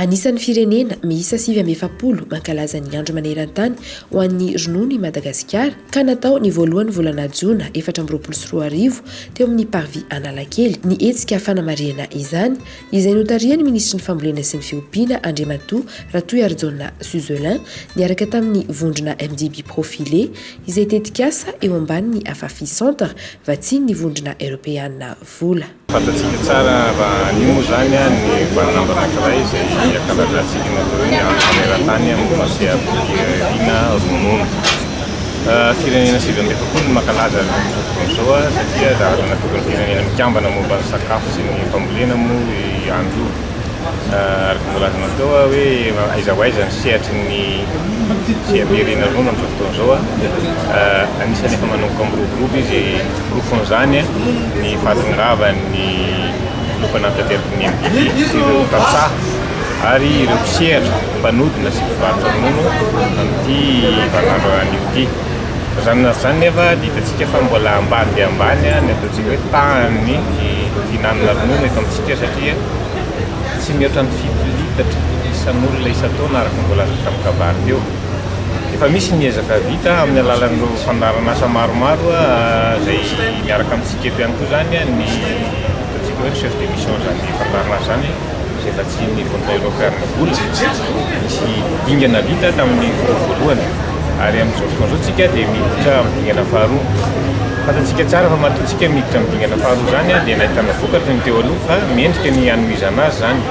Anisan'ny firenena miisa 740 mankalaza ny andro maneran-tany ho an'ny ronono i Madagasikara ka natao ny voalohany volana Jona 2024 teo amin'ny parvis Analakely ny hetsika fanamariana izany izay notarian'ny ministry ny fambolena sy ny fiompiana Andriamatoa Ratoiarjona Suzelin niaraka tamin'ny vondrona MDB profilé izay tetikasa eo ambanin'ny Afafi Centre vatsiny ny vondrona européenne vola. Fantatsika tsara raha ny zany ny vanambarakray izay akalazatsika natao hoe andro-pameran-tany amin'ny maseavina ronono. Firenena 740 mankalaza izao satria raha natokana firenena mikambana momba ny sakafo sy ny fambolena moa andro araka mbola natao hoe aiza ho aiza ny sehatry ny sehaberena ronono amin'izao fotoana izao anisany efa manomboka mirobiroby izy rofon'izany ny fahatongava ny lokana tanteraka ny MDB sy ireo tantsaha ary ireo mpisehatra mpanodina sy mpivarotra ronono amin'ity vaninandro an'io ity. Zany nefa hitantsika fa mbola ambany dia ambany ny ataontsika hoe tany fihinanana ronono eto amintsika satria tsy mihoatra ny 7 litatra isan'olona isan-taona araka mbola tamin'ny kabary teo. Efa misy ny ezaka vita amin'ny alalan'ireo fandaran'asa maromaro izay miaraka amintsika eto ihany koa zany ny ataontsika hoe chef de mission zany fandaran'asa zany izay vatsiny ny vondrona européenne vola misy dingana vita tamin'ny voalohany ary amin'izao fotoana izao tsika dia miditra amin'ny dingana faharoa. Fantatsika tsara fa matoantsika miditra amin'ny dingana faharoa zany dia nahitana vokatra ny teo aloha fa mendrika ny hanomezana azy zany.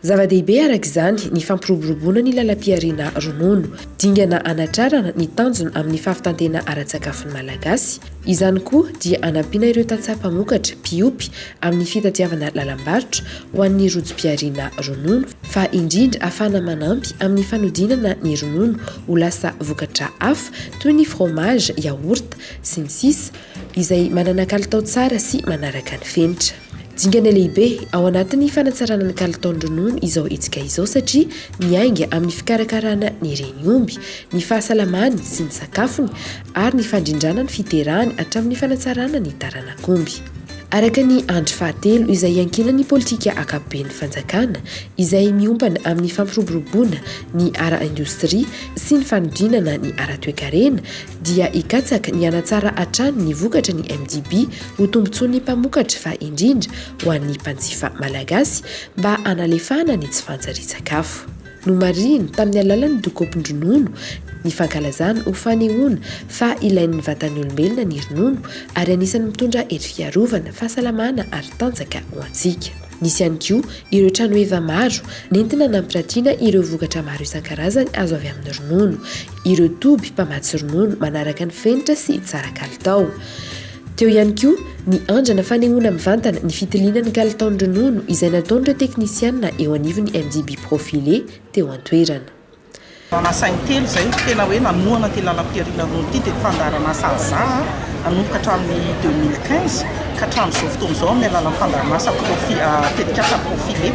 Zava-dehibe araka izany ny fampiroboroboana ny lalam-piariana ronono, dingana anatrarana ny tanjona amin'ny fahavitantena ara-tsakafon'ny malagasy. Izany koa dia anampiana ireo tantsaha-mpamokatra mpiopy amin'ny fitadiavana lalam-barotra ho an'ny rojo-piariana ronono fa indrindra ahafana manampy amin'ny fanodinana ny ronono ho lasa vokatra hafa toy ny fromage, yaourt sy ny sisa izay manana kalitao tsara sy manaraka ny fenitra. Dingana lehibe ao anatin'ny fanatsarana ny kalitaon'ny ronono izao hetsika izao satria miainga amin'ny fikarakarana ny ren'omby, ny fahasalamany sy ny sakafony ary ny fandrindrana ny fiterahany hatramin'ny fanatsarana ny taranak'omby. Araka ny andro fahatelo izay iankina ny politika akapoben'ny fanjakana izay miompana amin'ny fampiroboroboana ny ara-indostria sy ny fanodinana ny ara-toekarena dia hikatsaka ny anatsara hatrany ny vokatra ny MDB ho tombontsoan'ny mpamokatra fa indrindra ho an'ny mpanjifa malagasy mba analefahana ny tsy fanjari-tsakafo. Nomariny tamin'ny alalan'ny dokopin-dronono ny fankalazana ho fanehoana fa ilain'ny vatan'ny olombelona ny ronono ary anisany mitondra hery fiarovana, fahasalamana ary tanjaka ho antsika. Nisy ihany koa ireo trano eva maro nentina nampiratina ireo vokatra maro isan-karazany azo avy amin'ny ronono, ireo toby mpamatsy ronono manaraka ny fenitra sy tsara kalitao. Teo ihany koa ny andrana fanehoana mivantana ny fitiliana ny kalitaon'ny ronono izay nataon'ireo teknisianina eo anivon'ny MDB profilé teo an-toerana. Nasainy telo zay tena hoe nanoana ty lalam-piariana ronono ty dia fandaran'asa azaha nanomboka hatramin'ny 2015 ka hatramin'izao fotoana izao amin'ny alalan'ny fandaran'asa tetikasa profilé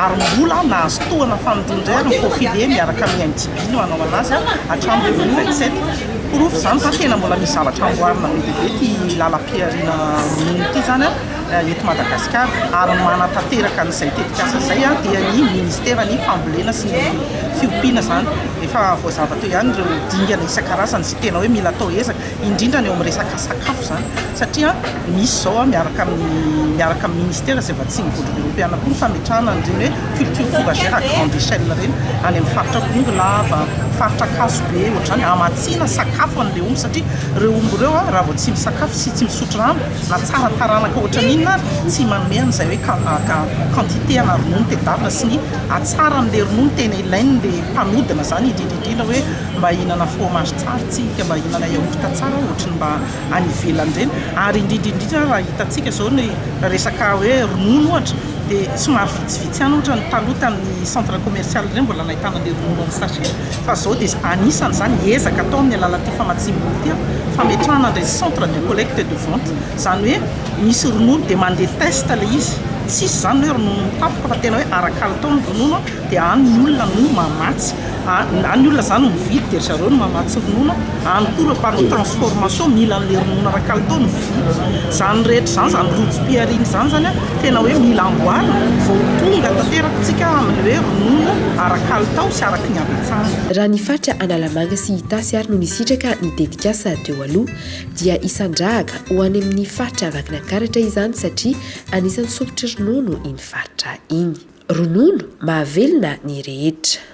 ary mbola nahazo tohana fanodindray ny profilé miaraka amin'ny MDB no hanao anazy hatramin'ny 2027. Porofo zany fa tena mbola misy zavatra amboarina bebe ty lalam-piariana ronono ty zany eto Madagasikara ary manatanteraka an'izay tetikasa izay dia ny ministera ny fambolena sy ny fiompiana zany efa voazava teo ihany ireo dingana isan-karazany sy tena hoe mila atao ezaka indrindra ny eo amin'ny resaka sakafo zany satria misy zao miaraka amin'ny ministera izay vatsiny vondrona européenne koa fametrahana an'ireny hoe culture fourragère à grande échelle reny any amin'ny faritra bongo lava, faritra kasobe ohatrany amatsiana sakafo an'ilay omby satria ireo omby ireo raha vao tsy misakafo sy tsy misotro rano na tsara taranaka ohatra n'inona tsy manome an'izay hoe quantité ana ronono tedavina sy ny atsara an'ilay ronono tena ilain'ilay mpanodina zany indrindrindrindra hoe mba hihinana fromage tsara tsika, mba hihinana yaourt tsara ohatrany mba any ivelany reny ary indrindrindrindra raha hitantsika zao ny resaka hoe ronono ohatra dia somary vitsivitsy ihany ohatra ny taloha tamin'ny centre commercial reny mbola nahitana an'ilay ronono amin'ny sachet fa zao dia anisany zany ezaka atao amin'ny alalan'ity famatsiam-bolo ty fametrahana an'ilay centre de collecte de vente zany hoe misy ronono dia mandeha test ilay izy tsisy zany hoe ronono tapoka fa tena hoe arakalitao ny ronono dia any ny olona no mamatsy any olona zany mividy dia zareo no mamatsy ronono any koa ireo mpanao transformation mila an'le ronono ara-kalitao no mividy zany rehetra zany zany rotsom-piariny zany zany a tena hoe mila amboarina vao tonga tanterakatsika amin'ny hoe ronono ara-kalitao sy araky ny abetsana. Raha ny fatra Analamanga sy Itasy ary no nisitraka ny dedikasa teo aloha dia isandrahaka ho any amin'ny fatra Vakinankaratra izany satria anisan'ny sokitra ronono iny fatra iny. Ronono mahavelona ny rehetra.